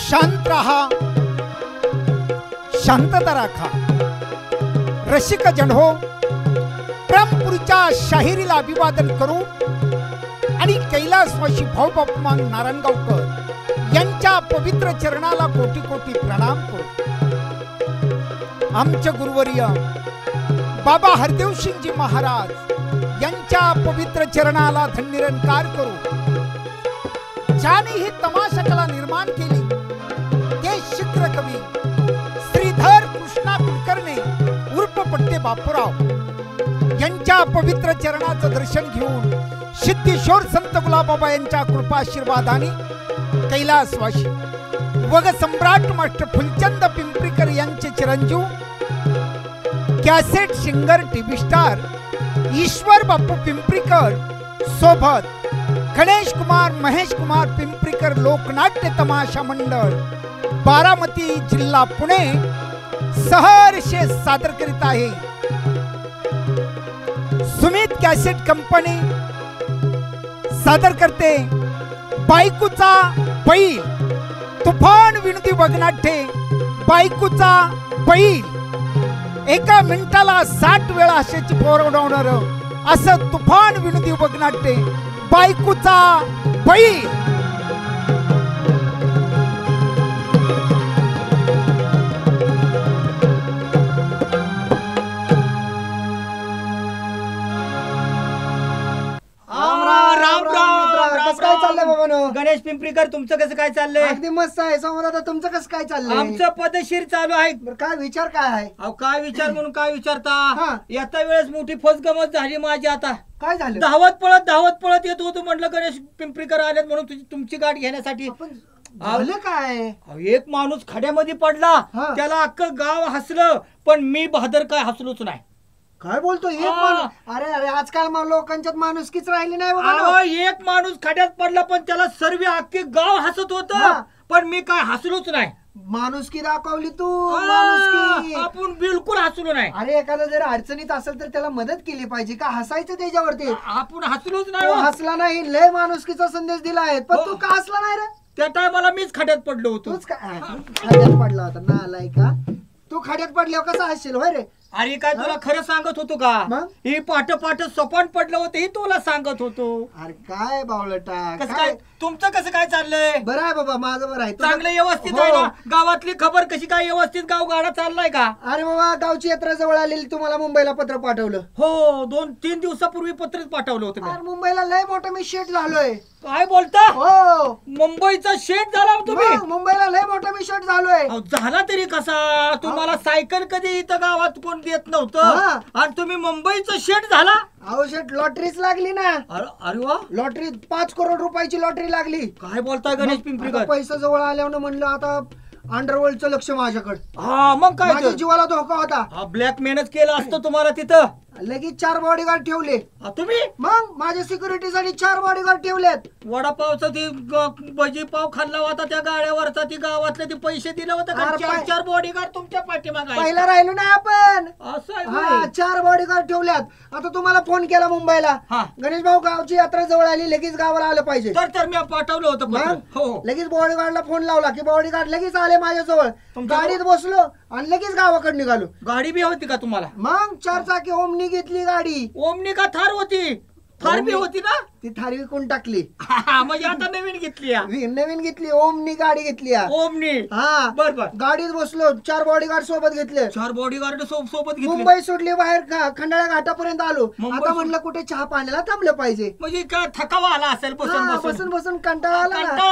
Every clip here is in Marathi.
शांत रहा, शांतता राखा. रसिक जन हो, ब्रह्मपुरीच्या शाहिरीला अभिवादन करू आणि कैलासवासी भाऊबापू नारायणगावकर यांच्या पवित्र चरणाला कोटी कोटी प्रणाम करू. आमचे गुरुवर्य बाबा हरदेवसिंगजी महाराज यांच्या पवित्र चरणाला धन्यनिरंकार करू. ज्याने ही तमाशा कला निर्माण केली ते शीघ्र कवी श्रीधर कृष्णा कुलकर्णी उर्फ पट्टे बापूराव यांच्या पवित्र चरणाचं दर्शन घेऊन सिद्धेश्वर संत गुलाबाबा यांच्या कृपाशीर्वादाने कैलासवासी वग सम्राट मास्टर फुलचंद पिंपरीकर यांचे चिरंजीव कॅसेट सिंगर टीव्ही स्टार ईश्वर बापू पिंपरीकर सोबत गणेश कुमार महेश कुमार पिंपरीकर लोकनाट्य तमाशा मंडळ बारामती जिल्हा पुणे सहर्षे सादर करीत आहे. सुमित कॅसेट कंपनी सादर करते बायकोचा बैल. तुफान विनोदी वगनाट्ये बायकोचा बैल. एका मिनिटाला 60 वेळा अशाची पोरवणार असं तुफान विनोदी वगनाट्ये बायकोचा बैल. गणेश पिंपरीकर तुमचं कसं काय चाललंय? अगदी मस्त आहे. संवाद तुमचं कसं काय चाललंय? आमचं पदशीर चालू आहे. काय विचार काय आहे? अहो काय विचार म्हणून काय विचारता? येता वेळेस मोठी फसगमत झाली माझी. आता काय झालं? धावत पळत येत होतो, म्हटलं गणेश पिंपरीकर आलेत म्हणून तुमची गाठ घेण्यासाठी. झालं काय? एक माणूस खड्यामध्ये पडला, त्याला अख्खं गाव हसलं, पण मी बहादर काय हसलोच नाही. काय बोलतो? एक माणूस? अरे अरे आजकाल लोकांच्यात माणुसकीच राहिली नाही बाबा. एक माणूस खड्यात पडला पण त्याला सर्व अख्खे गाव हसत होत, पण मी काय हसलोच नाही. माणुसकी दाखवली तू. माणुसकी आपण बिलकुल हसलो नाही. अरे एखादा जर अडचणीत असेल तर त्याला मदत केली पाहिजे का हसायचं त्याच्यावरती? आपण हसलोच नाही. हसला नाही. लय माणुसकीचा संदेश दिला आहे, पण तू का हसला नाही रे? त्या टायमाला मीच खड्यात पडलो होतो. तूच काय खड्यात पडला होता नालाय का? तू खड्यात पडल्यावर कसा हसशील होय रे? अरे काय तुला खरं सांगत होतो का? ही पाठ सपाट पडलं होतं हे तुला सांगत होतो. अरे काय बावळटा. कसं काय तुमचं कसं काय चाललंय? बरं आहे बाबा, माझं बरं आहे. चांगलं व्यवस्थित आहे ना? गावातली खबर कशी काय? व्यवस्थित गाव गाडा चाललाय का? अरे बाबा गावची यात्रा जवळ आलेली, तुम्हाला मुंबईला पत्र पाठवलं. हो 2-3 दिवसापूर्वी पत्रच पाठवलं होतं. मुंबईला लय मोठा मी शेट झालोय. काय बोलता? हो मुंबईचा शेट झाला तुम्ही? मुंबईला लय मोठा मी शेट झालोय. झाला तरी कसा? तुम्हाला सायकल कधी इथं गावात कोण देत नव्हतं आणि तुम्ही मुंबईचा शेट झाला? अहो शेट लॉटरीच लागली ना. अरे वा, लॉटरी 5 करोड रुपयाची लॉटरी लागली. काय बोलताय गणेश पिंपरीकर? पैसा जवळ आल्यावर म्हणलं आता अंडरवर्ल्डचं लक्ष माझ्याकडे. मग काय माझ्या जीवाला धोका होता. ब्लॅक मेनच केलं असतं तुम्हाला तिथं. लगेच 4 बॉडीगार्ड ठेवले. तुम्ही? मग माझ्या सिक्युरिटीसाठी 4 बॉडीगार्ड ठेवलेत. वडापावचा ती भजी पाव खाल्ला होता त्या गाड्यावरचा, ती गावातले ते पैसे दिले होते का? 4 बॉडीगार्ड तुमच्या पाठीमागे. पहिला राहिलो ना आपण. असं 4 बॉडीगार्ड ठेवल्यात. आता तुम्हाला फोन केला मुंबईला, गणेश भाऊ गावची यात्रा जवळ आली, लगेच गावाला आलं पाहिजे. तर मी पाठवलं होतं. लगेच बॉडीगार्डला फोन लावला की बॉडीगार्ड लगेच आले माझ्याजवळ. गाडीत बसलो आणि लगेच गावाकडे निघालो. गाडी बी होती का तुम्हाला? मग 4 चाकी ओमनी घेतली गाडी. ओमनी का थार होती? थार बी होती ना? ती थार विकून टाकली. म्हणजे आता नवीन घेतली. नवीन घेतली. ओमनी गाडी घेतली. ओमनी. बरोबर. गाडीत बसलो. 4 बॉडीगार्ड सोबत घेतले. 4 बॉडीगार्ड सोबत घेतले. मुंबई सोडली, बाहेर खंडाळा घाटापर्यंत आलो. आता म्हणलं कुठे चहा पाण्याला थांबलं पाहिजे. म्हणजे काय थकावा आला असेल? बसून कंटाळा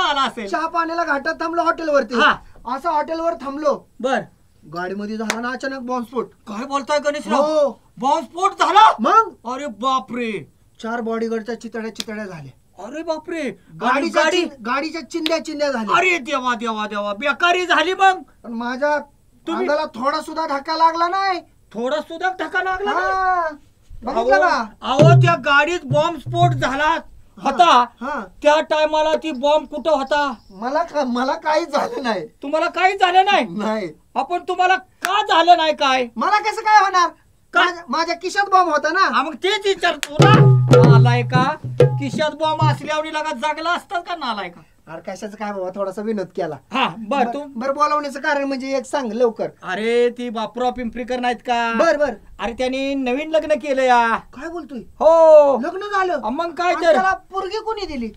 आला असेल. चहा पाण्याला घाटात थांबलो हॉटेलवरती. असं हॉटेलवर थांबलो. बर. गाडीमध्ये झाला ना अचानक बॉम्बस्फोट. काय बोलताय गणेशराव? बॉम्बस्फोट झाला? मग अरे बापरे. 4 बॉडीगार्डच्या चितड्या झाल्या. अरे बापरे. गाडीच्या चिंध्या झाल्या. अरे देवा देवा देवा, बेकारी झाली. मग पण माझ्या अंगाला थोडा सुद्धा धक्का लागला नाही. थोडा सुद्धा धक्का लागला? बघितलं का? अहो त्या गाडीत बॉम्बस्फोट झाला होता. त्या टायमाला ती बॉम्ब कुठं होता? मला काही झालं नाही. तुम्हाला काही झालं नाही? आपण तुम्हाला का झालं नाही? काय मला कसं काय होणार? माझ्या खिशात बॉम्ब होता ना. मग तेच विचारतो ना. नालाय का? खिशात बॉम्ब असल्यावर जागला असतात का? नालाय का? अरे कशाचं काय बाबा, थोडासा विनोद केला. हा बर तू बरं बोलावण्याचं कारण म्हणजे एक सांग लवकर. अरे ती बापूराव पिंपरीकर नाहीत का? बर बर. अरे त्यांनी नवीन लग्न केलं या. काय बोलतोय? हो लग्न झालं? मग काय आणि तर त्याला पोरगी कोणी दिली?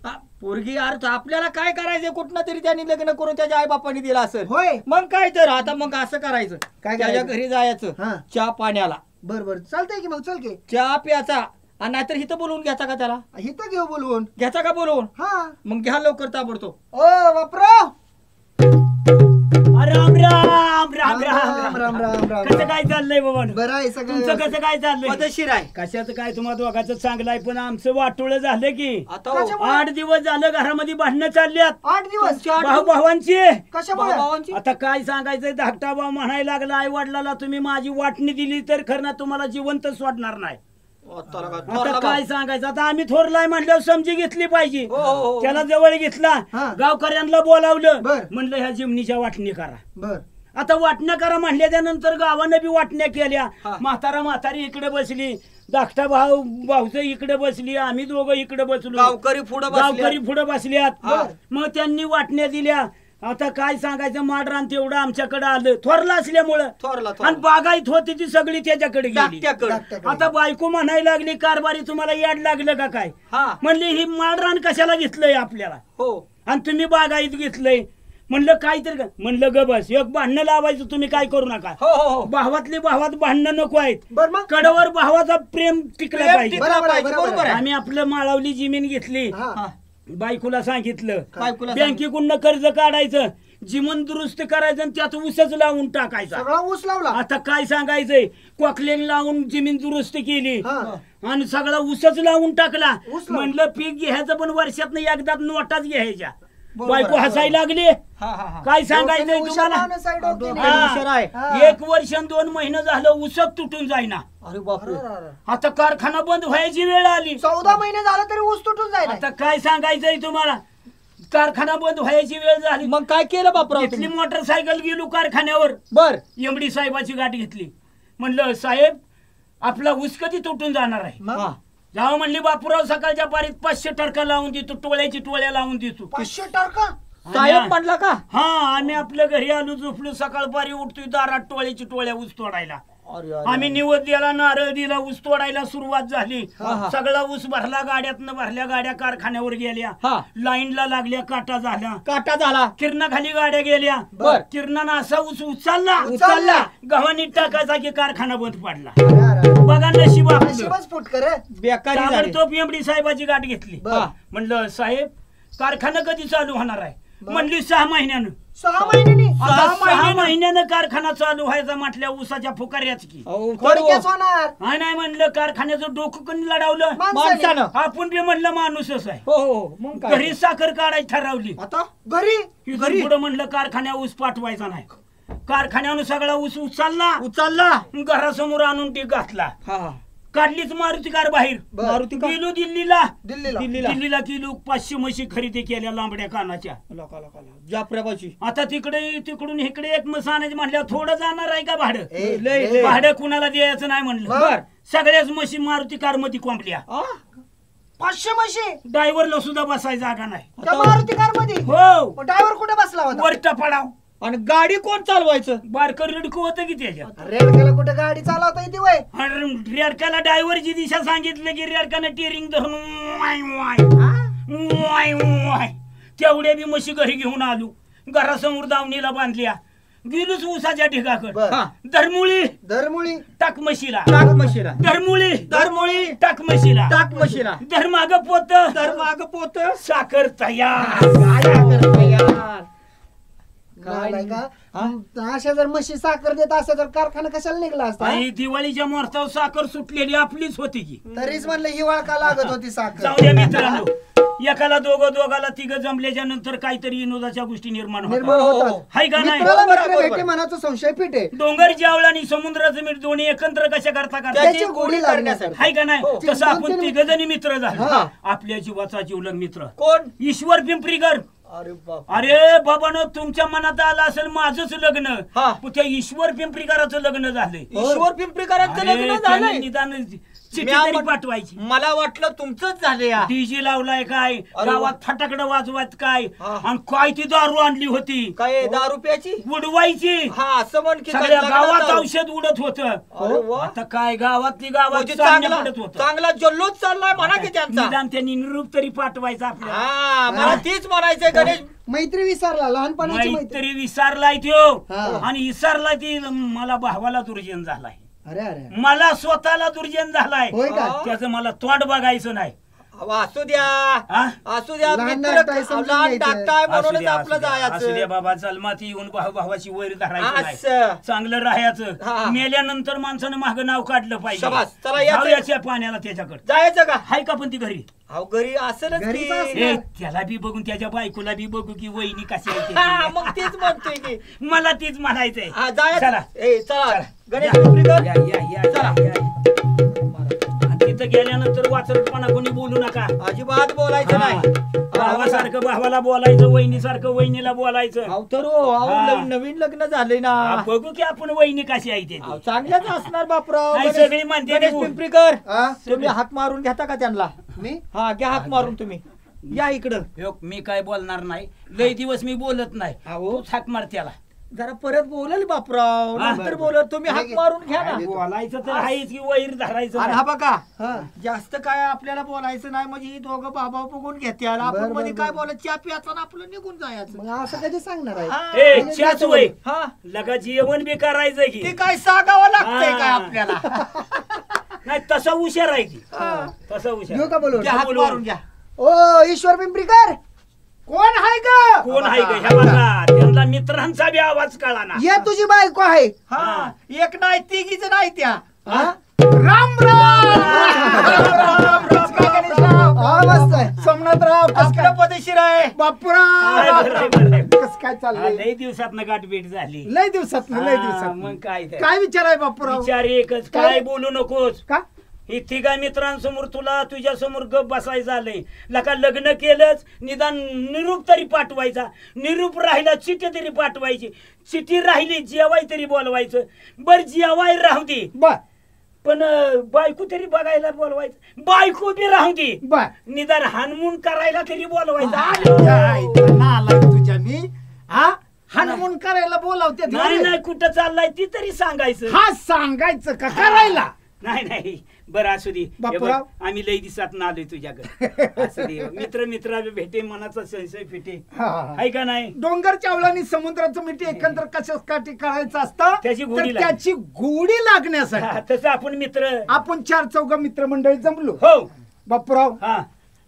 पोरगी अर्थ आपल्याला काय करायचं, कुठनं तरी त्यांनी लग्न करून त्याच्या आई बापाने दिलं असेल. होय. मग काय तर आता मग असं करायचं, काय त्याच्या करायचं? घरी जायचं, हा. चहा पाण्याला, बर बर चालतंय की, मग चल की. चहा प्यायचा, आणि नाहीतर इथं बोलवून घ्यायचा का त्याला? इथं घेऊ बोलवून. घ्यायचा का बोलवून? हा. मग घ्या लवकर ताबडतोब. ओ बापराव. राम राम राम राम राम राम राम. कसं काय चाललंय बाबा? बरं आहे तुमचं सगळं. कसं काय चाललंय? पदशीर आहे कशाचं काय तुम्हाला दोघांचं चांगलं आहे, पण आमचं वाटोळं झालं की आता हो. कशामुळे? 8 दिवस झालं घरामध्ये भांडणं चालल्यात 8 दिवस तुमच्या भाऊ भावांची. कशामुळे? भावांची आता काय सांगायचंय, धाकटा भाऊ म्हणायला लागला आई वडिलाला तुम्ही माझी वाटणी दिली तर खरं ना तुम्हाला जिवंत सोडणार नाही. आता काय सांगायचं, आता आम्ही थोरलाय म्हणल्यावर समजी घेतली पाहिजे. हो, हो, हो. त्याला जवळ घेतला, हा. गावकऱ्यांना बोलावलं, बर. म्हणलं ह्या जिमनीच्या वाटणी करा. बर. आता वाटण्या करा म्हणल्याच्या नंतर गावानं बी वाटण्या केल्या. हा. म्हातारी इकडे बसली, धाकटा भाऊचं इकडे बसली, आम्ही दोघं इकडे बसलो, गावकरी पुढे गावकरी पुढे बसल्यात. हा. मग त्यांनी वाटण्या दिल्या. आता काय सांगायचं, माडरान तेवढं आमच्याकडे आलं थोरला असल्यामुळं, थोरला आणि बागायत होती ती सगळी त्याच्याकडे गेली. धाकट्याकडे. धाकट्याकडे. आता बायको म्हणायला लागली, कारभारी तुम्हाला याड लागलं का काय? हा म्हणली ही माडरान कशाला घेतलंय आपल्याला, हो आणि तुम्ही बागायत घेतलंय. म्हणलं काहीतरी म्हणलं ग बस, एक भांडणं लावायचं तुम्ही काय करू नका. हो हो हो भावातली भावात भांडणं नको आहेत. बर मग. कडवर भावाचा प्रेम टिकला प्रेम पाहिजे. टिकला बरोबर आहे, पाहिजे, बरोबर बरोबर आहे. आम्ही आपलं माळावली जमीन घेतली, हा. हा. बायकोला सांगितलं बायकोला बँकेकडून कर्ज काढायचं, जीवन दुरुस्त करायचं, आणि त्यात ऊसच लावून टाकायचा. सगळा ऊस लावला. आता काय सांगायचंय, क्वाकलेन लावून जमीन दुरुस्त केली हा. आणि सगळा ऊसच लावून टाकला. ऊस लावून. म्हणलं पीक घ्यायचं, पण वर्षात एकदा नोटाच घ्यायच्या. बरोबर बायको आहे, हसायला लागली. हा हा हा काय सांगायचंय डोक्याने उशाला तुम्हाला, आणा साईड होती डोक्याने ना. हुशार आहे. हा. 1 वर्ष आणि 2 महिने झालं ऊसच तुटून जाईना. अरे बापरे. अरे. आता कारखाना बंद व्हायची वेळ आली. 14 महिने झालं तरी ऊस तुटून जाईल. आता काय सांगायचंय तुम्हाला, कारखाना बंद व्हायची वेळ झाली. मग काय केलं बापराव घेतली तुम्ही? मोटरसायकल, गेलो कारखान्यावर, बर एमडी साहेबाची गाठी घेतली. म्हणलं साहेब आपला ऊस कधी तुटून जाणार आहे? मग? हा. जाऊ म्हणली बापूराव सकाळच्या पारीत 500 टरका लावून देतो, टोळ्याची टोळ्या लावून देतो. 500 टरका. साहेब म्हणला का? हा, आम्ही आपल्या घरी आलो, झोपलो, सकाळ पारी उठतोय दारात टोळ्याची टोळ्या ऊस तोडायला. अरे, अरे, आम्ही निवद दिला, नारळ दिला, ऊस तोडायला सुरुवात झाली. हा, हा. सगळा ऊस भरला, गाड्यातनं भरल्या गाड्या कारखान्यावर गेल्या, हा. लाईनला लागल्या, काटा झाल्या, काटा झाला. किरणाखाली गाड्या गेल्या. बर. किरणानं असा ऊस उचलला, उचलला. गव्हाणी टाकायचा की कारखाना बंद पडला. अरे, अरे, अरे. बघा नशीब आपलं. नशीबच फुट कर. बेकारी झाली. ताबडतोब एमडी साहेबाची गाठ घेतली. बर. म्हणलं साहेब कारखाना कधी चालू होणार आहे? म्हणली 6 महिन्यानं. 6 महिन्यांनी. आता 6 महिन्यानं? महिन्यानं कारखाना चालू व्हायचा म्हटल्या ऊसाच्या फुकाऱ्याच की. अहो, थोडक्यात होणार. हा, नाही म्हणलं कारखान्याचं डोकं कोणी लढवलं? माणसानं. आपण बी म्हणलं माणूसच आहे. हो हो मग काय? घरी साखर काढायची ठरवली. आता घरी. घरी पुढे म्हणलं कारखान्या ऊस पाठवायचा नाही. कारखान्यानं सगळा ऊस उचलला, उचलला. घरासमोर आणून ती घातला. हा काढलीच मारुती कार बाहेर. बर. मारुती का? गेलो दिल्लीला. दिल्लीला. दिल्लीला किलो 500 म्हशी खरेदी केल्या लांबड्या कानाच्या. जाफराबाची. आता तिकडून इकडे एक म्हस आणायची म्हणल्यावर थोडं जाणार आहे का भाडं? ए, लय, ए, लय. भाडं कुणाला द्यायचं नाही म्हणलं. बर. सगळ्याच म्हशी मारुती कार मध्ये कोंबल्या. 500 म्हशी. ड्रायव्हरला सुद्धा बसायची जागा नाही. त्या मारुती कार मध्ये. हो, ड्रायव्हर कुठे बसला होता? वरटा पडाव. आणि गाडी कोण चालवायचं? बारकर रिडकं होतं की त्याच्यात. रेडकेला कुठे गाडी चालवता येते वय? आणि रेडकाला ड्रायव्हरची दिशा सांगितलं की रेडकानं टिअरिंग धरून वाय वाय वाय वाय. तेवढ्या बी म्हशी घरी घेऊन आलो, घरासमोर दावणीला बांधल्या, गेलोच ऊसाच्या ढिगाकडे. बर. हा. धरमुळी धरमुळी. टाक म्हशीला, टाक म्हशीला. धरमुळी धरमुळी. टाक म्हशीला, टाक म्हशीला. धर माग पोत, तर माग पोत. साखर तयार. काय करता यार? काय नाही का? अशा जर म्हशी साखर देत असं तर कारखाना कशाला निघला असता? आणि दिवाळीच्या मुहूर्तावर साखर सुटलेली आपलीच होती की. तरीच म्हणलं हिवाळ का लागत होती साखर. जाऊ द्या मित्रांनो, एकाला दोघाला तिघ जमल्याच्या नंतर काहीतरी विनोदाच्या गोष्टी निर्माण निर्माण होतात. होतात. हाय का नाही? मित्राला बरोबर, मित्र बरोबर. भेटे मनाचा संशय फिटे. डोंगर जावळ आणि समुद्राचं मीठ दोन्ही एकत्र कशा करता करता त्याची गोडी लागण्यासाठी. हाय का नाही? हो. तसं आपण तिघ जणी मित्र झालो. हा. आपल्या जीवाचा जीवलग मित्र कोण? ईश्वर पिंपरीकर. अरे बाप. अरे बाबानो, तुमच्या मनात आलं असेल माझंच लग्न, हा. पण त्या ईश्वर पिंपरीकराचं लग्न झालंय. ईश्वर पिंपरीकरांचं अरे, लग्न त्याने झालंय. निदान चिठ्ठी तरी पाठवायची. मला वाटलं तुमचंच झाले या. डीजे लावलाय काय, अरे गावात फटाकडं वाजवत काय, आणि काय ती दारू आणली होती काय 10 रुपयाची उडवायची. हा असं म्हण की सगळ्या काय गावात लग्नात औषध उडत होत. अरे वा. आता काय गावातली गावात म्हणजे चांगलं पडत होत. चांगला जल्लोष चाललाय म्हणा की त्यांचा. निदान त्यांनी निरूप तरी पाठवायचा आपल्याला. हा मला तीच म्हणायचंय गणेश. मैत्री विसरला, लहानपणाची मैत्री. मैत्री विसरलाय त्यो, हा. आणि विसरलाय ती मला भावाला दुर्जन झालाय, अरे अरे मला स्वतःला दुर्जन झालाय. होय का? त्याचं मला तोंड बघायचं नाही. अहो, असू द्या हा? असू द्या लहान मित्र नाकटाय समजून लहान घ्यायचं. टाकताय असू म्हणूनच द्या, आपलं असू द्या, असू द्या जायचं. बाबा, जन्माती येऊन भावाची वैर धरायचं नाही. असं. चांगलं राहायचं. हा. मेल्यानंतर माणसानं माग नाव काढलं पाहिजे. शाबास. चला या. जाऊयाच्या पाण्याला त्याच्याकडे. जायचं का? हाय का पण ती घरी? अहो घरी असेलच की. घरीच असणार. ए, त्याला बी बघून त्याच्या बायकोला बी बघू की वहिनी कशी आहे हा, ते. मग तेच म्हणतोय की. मला तीच म्हणायचंय. हा, जायचं. चला. ए चला चला. गणेश या. पिंपरीकर. या, या, या, चला. या, या. आणि तिथं गेल्यानंतर वाचरटपणा कोणी बोलू नका. अजिबात बोलायचं नाही. भावासारखं भावाला बोलायचं, वहिनीसारखं वहिनीला बोलायचं. अहो तर हो, अहो, हा. नवीन लग्न झालंय ना. बघू की आपण वहिनी कशी आहे ते. अहो, चांगल्याच असणार बापराव. नाही, सगळी म्हणते गणेश तू. पिंपरीकर हा? तुम्ही हाक मारून घेता का त्यांना? मी हा घ्या हाक मारून तुम्ही. या इकडं. ह्यो, मी काय बोलणार नाही. लय दिवस मी बोलत नाही. अहो. तूच हाक मार त्याला. जरा परत बोलेल बापराव. हा. नंतर बोलत तुम्ही हाक मारून घ्या ना. बोलायचं तर आहेच की वैर धरायचं आणि नाही. हा बघा हा. जास्त काय आपल्याला बोलायचं नाही, म्हणजे ही दोघं बाबा बघून घेते आपण बरं, मध्ये बरं, काय बरं. बोलायचं चहा प्यायचा आणि आपलं निघून जायचं. मग असं कधी सांगणार आहे? हा. ए, चहाच वय. हा. लगा जेवण बी करायचं ते की काय सांगावं लागतंय हा. काय आपल्याला? नाही, तसा हुशार आहे की. हा. तसा घेऊ हुशार. का बोलून? घ्या हाक बोलून. मारून घ्या. ओ ईश्वर पिंपरीकर, कोण आहे का? कोण आहे ग? ह्या बघा, त्यांना मित्रांचा बी आवाज कळा ना. ये तुझी बायको आहे. हा. एक नाही तिघीच नाही त्या. हा? राम राम. हा, मस्त आहे. सोमनाथराव कस आपलं काय? पदेशीर आहे. आहे, बापूराव बरं आहे, बरं आहे. कस काय हा, चाललंय? लय दिवसात गाठ भेट झाली. लय दिवसात लय हा, दिवसात मग काय ते. काय विचार आहे बापूराव? विचार एकच, काय बोलू नकोस. का? ही तिघा मित्रांसमोर तुला तुझ्या समोर गप बसायचं आलंय. लका लग्न केलंच, निदान निरूप तरी पाठवायचा. निरूप राहिला चिठी तरी पाठवायची. चिठी राहिली जेवाय तरी बोलवायचं. बर जेवाय राहू दे, बर पण बायको तरी बघायला बोलवायचं. बायको बी राहू दे, बर निदान हानमून करायला तरी बोलवायचं. आलाय तुझ्या मी हा हनुमून करायला बोलावते नाही नाही, कुठं चाललाय ती तरी सांगायचं. हा सांगायचं का करायला? नाही नाही, बरं असू दे. हे बघ, बापूराव. आम्ही लई दिवसात आलोय तुझ्याकडे. असू दे, मित्र भेटे, मनाचा संशय फिटे. हा, हा. आहे का नाही? डोंगर चावलानी समुद्राचं मिठी एकंदर कशासाठी करायचं असतं? त्याची गोडी तर लाग- त्याची गोडी हा, लागण्यासाठी तसं आपण मित्र. आपण 4-4 मित्रमंडळी जमलो. हो बापूराव, हा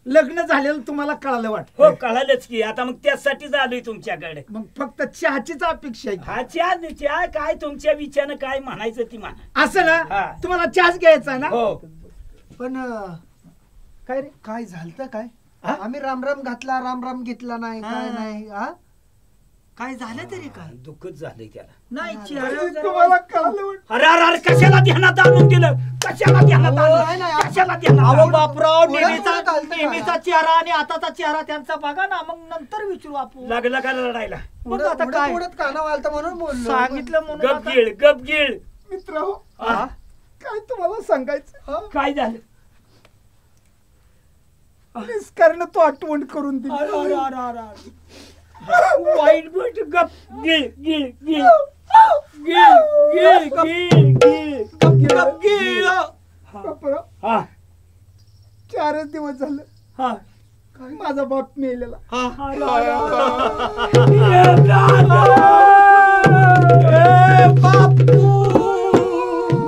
लग्न झालेलं तुम्हाला कळालं हो, वाटतं? कळालंच की. आता मग त्यासाठीच आलोय तुमच्याकडे. मग फक्त चहाचीच अपेक्षा आहे. हा, चहा काय तुमच्या विचारानं काय म्हणायचं ती म्हणा. असं ना? हा. तुम्हाला चहाच घ्यायचा आहे ना? हो. पण काय रे? काय झालं काय? हा? आम्ही रामराम घातला, रामराम घेतला नाही, काय नाही. हा? काय झालं तरी काय? दुःखच झालंय त्याला. नाही चेहऱ्यावर जरा तुम्हाला कळालं वाटतं? अरे कशाला ध्यानात आणून दिलं? कशाला ध्यानात नाही, आणलं? नाही. कशाला ध्यानात अहो आणलं? बापराव, पुढं नेहमीचा पुढं चालतं का? नेहमीचा चेहरा आणि आताचा चेहरा त्यांचा बघा ना, मग नंतर विचारू आपण. लागलं का रडायला? मग आता पुढं- काय? पुढं कानावर आलतं म्हणून बोललो. सांगितलं म्हणून आता- गपगीळ गपगीळ. मित्र हो, हा? काय तुम्हाला सांगायचं? हा? काय झालं? निष्कारण तो आठवण करून दिली. अरे, अरे, अरे, अरे, अरे. वाईट गोष्ट. गप गिळ गिळ गिळ गिळ गिळ गिळ गिळ. गपगीळ. बापराव, हा 4च दिवस झालं हा. माझा बाप मेलेला. अरे, अरे, अरे. ए, दादा. ए, बापू.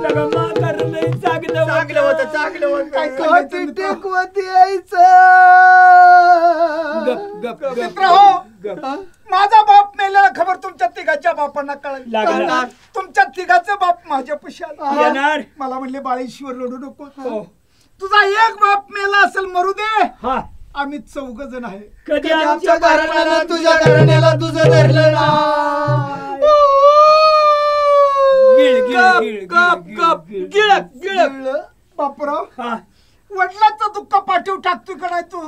लगा म्हातारं लय चांगलं चांगलं होतं, चांगलं होतं. काय कधी सांगायचं मित्र? टेकवत यायचं. गप गप गप मित्र हो, गप. माझा बाप मेलेला खबर तुमच्या तिघाच्या बापांना लागणार. कळाली. तुमच्या तिघाचं बाप माझ्या पशाला येणार. मला म्हणले बाळेश्वर रडू नको. हो. तुझा एक बाप मेला असेल मरू दे, हा, आम्ही 4 जण आहे. कधी आमच्या घराण्याला तुझ्या घराण्याला तुझं धरलं ना. गिळ गिळ गिळ गप गप गिळ गिळक गिळक. बापराव, हा. वडिलांचं दुःख पाठीव टाकतोय का नाही तू?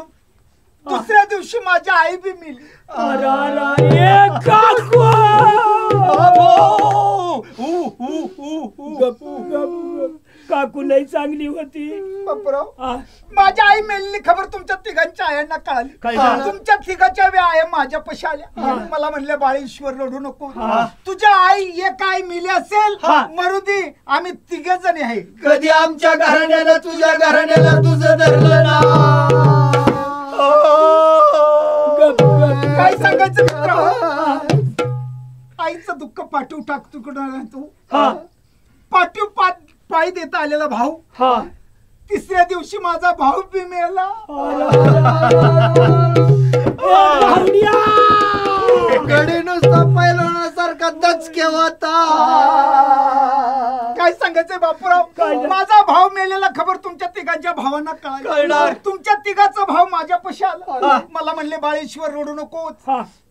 दुसऱ्या दिवशी माझी आई बी मेली. अरे, अरे, ए, काकू. गप, गप, गप. काकू लई चांगली होती. बापराव हा. माझ्या आई मेलेली खबर तुमच्या तिघांच्या आयांना काय कळाली. झालं? तुमच्या तिघाच्या आया माझ्या पशी आल्या. मला म्हणले बाळेश्वर रडू नको, तुझ्या आई एक आई मेली असेल मरू दे, आम्ही तिघ जणी आहे. कधी आमच्या घराण्याला तुझ्या घराण्याला तुझं धरलं ना. काय सांगायचं मित्र, आईचं दुःख पाठीव टाकतो कुठं तू. पाठीव पाय देता आलेला भाऊ, तिसऱ्या दिवशी माझा भाऊ बी मेला. गडी नुसता पैलवानासारखा दचके होता. काय सांगायचंय बापूराव, माझा भाऊ मेलेला खबर तुमच्या तिघांच्या भावांना कळणार. तुमच्या तिघाचा भाव माझ्या पशी आला. मला म्हणले बाळेश्वर रडू नको,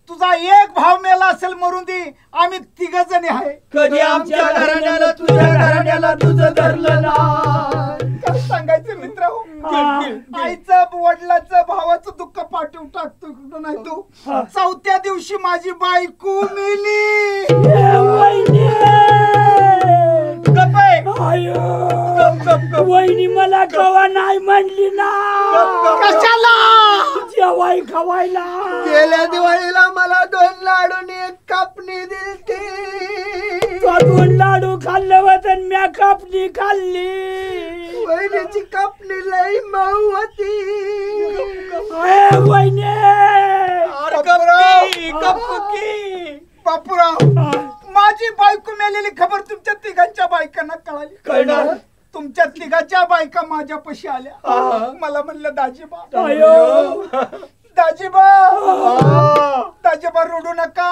तुझा एक भाव मेला असेल मरून दे, आम्ही तिघ जणी आहे. कधी आमच्या घराण्याला तुझ्या घराण्याला तुझं धरलं ना. काय सांगायचं मित्र, आईचं वडिलाचं भावाचं दुःख पाठवून टाकतो कुठं नाही तू. चौथ्या दिवशी माझी बायको मेली. वहिनी मला कवा नाही म्हणली ना. कशाला जेवाय खवायला. गेल्या दिवाळीला मला 2 लाडूनी एक कापणी दिलती. 2 लाडू खाल्लं होतं, म्या कापणी खाल्ली. वहिनीची कापणी लई मऊ होती. वहिनी बापूराव, माझी बायको मेलेली खबर तुमच्या तिघांच्या बायकांना कळाली. तुमच्या तिघाच्या बायका माझ्या पशी आल्या. मला म्हणलं दाजीबा दाजीबा रडू नका,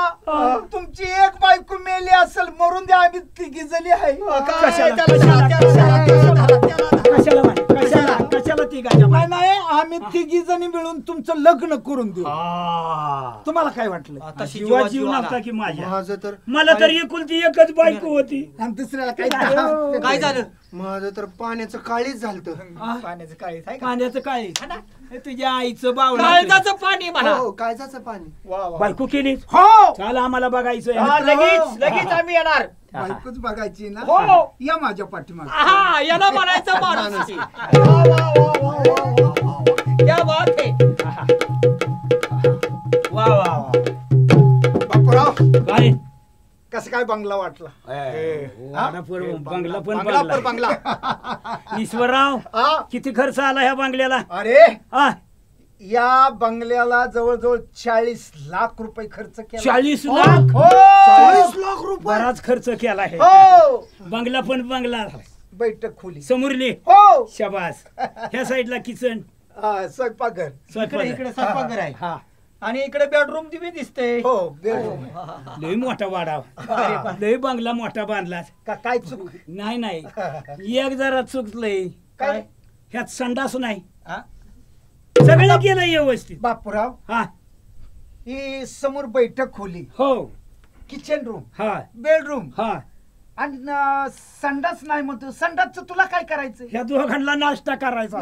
तुमची एक बायको मेली असेल मरून द्या, आम्ही तिघी जणी आहे. नाही आम्ही तिघी जणी मिळून तुमचं लग्न करून देऊ. तुम्हाला काय वाटलं? जीव नव्हता की माझ्या. माझं तर मला तर एकुलती एकच बायको होती. आणि दुसऱ्याला काय काय झालं? माझं तर पाण्याचं काळीच झालत. पाण्याचं काय पाण्याचं काय तुझ्या आईचं बावळा काळजाचं पाणी म्हणा. हो काळजाचं पाणी. बायको केली. हो चाल आम्हाला बघायचं. लगेच आम्ही येणार. बायकोच बघायची ना. हो. या माझ्या पाठीमाग. हा याला म्हणायचं माणूस. क्या बात है. वा वा वा. बापूराव, काय कसं काय बंगला वाटला? बंगला पण बंगला पर बंगला. ईश्वरराव, हा. किती खर्च आला ह्या बंगल्याला? अरे हा, या बंगल्याला जवळजवळ 40 लाख रुपये खर्च केला. 40 लाख. हो 40 लाख रुपये. बराच खर्च केला आहे. हो. बंगला पण बंगला. बैठक खोली. समोरली हो. शाबास. ह्या साईडला किचन, स्वयंपाकघर. इकडे स्वयंपाकघर आहे हा. आणि इकडे बेडरूम दिवे दिसते. हो बेडरूम. लय मोठा वाडा, लय बंगला मोठा बांधला. काय चूक? नाही एक जरा चुकलंय. काय? ह्यात संडास नाही. हा? सगळं केलं व्यवस्थित. बापूराव, हा ही समोर बैठक खोली, हो किचन रूम, हा बेडरूम हा. आणि संडास नाही म्हणतो. संडासचं तुला काय करायचं? ह्या दोघांना नाश्ता करायचा.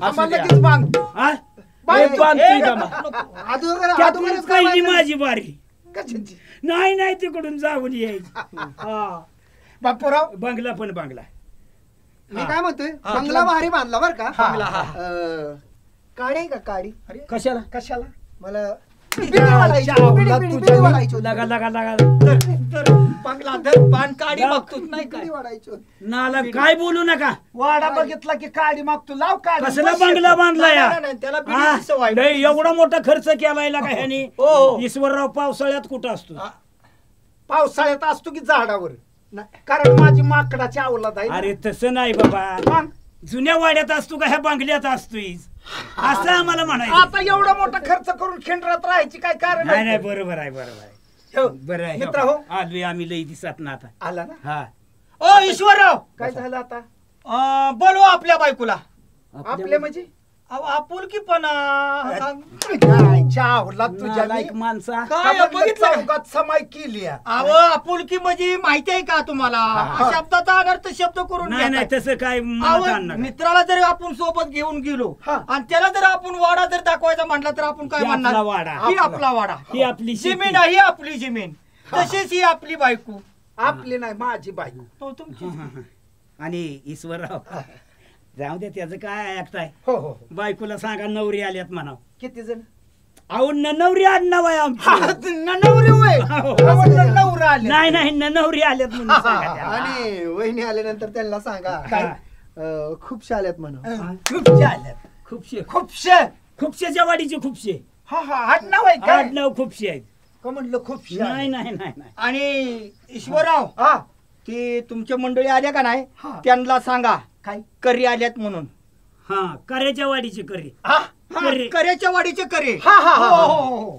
आम्हाला लगेच बांध. हा? बांध. एक बांधतोय का मग? अगोदरच काय पहिली माहिती? माझी बारी. कशाची? नाही तिकडून जाऊन यायची. हा. बापूराव, बंगला पण बंगला. मी काय म्हणतोय, बंगला भारी बांधला बर का. बंगला, हा. काडी का काडी? कशाला? कशाला? मला लगा लगा लगा. बंगला धर पान काढी बघतोच नाही काय. नाला काय बोलू नका. वाडा बघितला की काडी मागतो. लाव काडी. कसला बंगला बांधला या? नाही, त्याला हा? बिडीची सवय. लय एवढा मोठा खर्च केलाय का ह्यानी? हो. ईश्वरराव पावसाळ्यात कुठं असतो? पावसाळ्यात असतो की झाडावर? कारण माझी माकडाची अवलाद आहे. अरे तसं नाही बाबा. मग जुन्या वाड्यात असतो का ह्या बंगल्यात असतोय? असं आम्हाला म्हणायचं. आता एवढा मोठा खर्च करून खिंडरात राहायची काय कारण नाही आहे? नाही बरोबर आहे बरोबर आहे. हो. बरं आहे. मित्र हो. आलोय आम्ही लई दिसत ना आता. आला ना? हा. ओ ईश्वरराव, काय झालं आता? बोलवा आपल्या बायकोला. आपले म्हणजे आपुलकी पण तुझ्या लाईक माणसा. काय बघितलं? चौकात समाय केली आहे. अहो आपुलकी म्हणजे माहिती आहे का तुम्हाला? शब्दाचा अनर्थ शब्द करून नाही नाही घेताय. तसं काय अहो, मनात आणू नका. मित्राला जर आपण सोबत घेऊन गेलो हा. आणि त्याला जर आपण वाडा जर दाखवायचा म्हटला तर आपण काय ही म्हणणार? आपला वाडा. ही आपला वाडा, ही आपली शेती. जमीन ही आपली जमीन, तशीच ही आपली बायको. आपली नाही माझी बायको. तो तुमची. आणि ईश्वरराव जाऊ दे त्याचं काय ऐकताय हो हो बायकोला सांगा नवरी आल्यात म्हणाव. किती जण अहो नवरी आडनाव आहे आमची. नवरी होय नवरा आले नाही नाही नवरी आल्यात म्हणून सांगा त्याला. आणि वहिनी आल्यानंतर त्यांना सांगा काय? खूपशे आल्यात म्हणून. खूपशे आल्यात खूपशे खूपशे खूपशेच्या वाडीचे खूपशे हा हा आडनाव आहे काय आडनाव खूपशे आहेत. का म्हणलं खूपशे नाही नाही नाही नाही आणि ईश्वरराव हा ती तुमच्या मंडळी आल्या का नाही हा. त्यांना सांगा काय करी आल्यात म्हणून. हा करायच्या वाडीचे करी हा करे. कऱ्याच्या वाडीचे करे. हा हा हो हो हो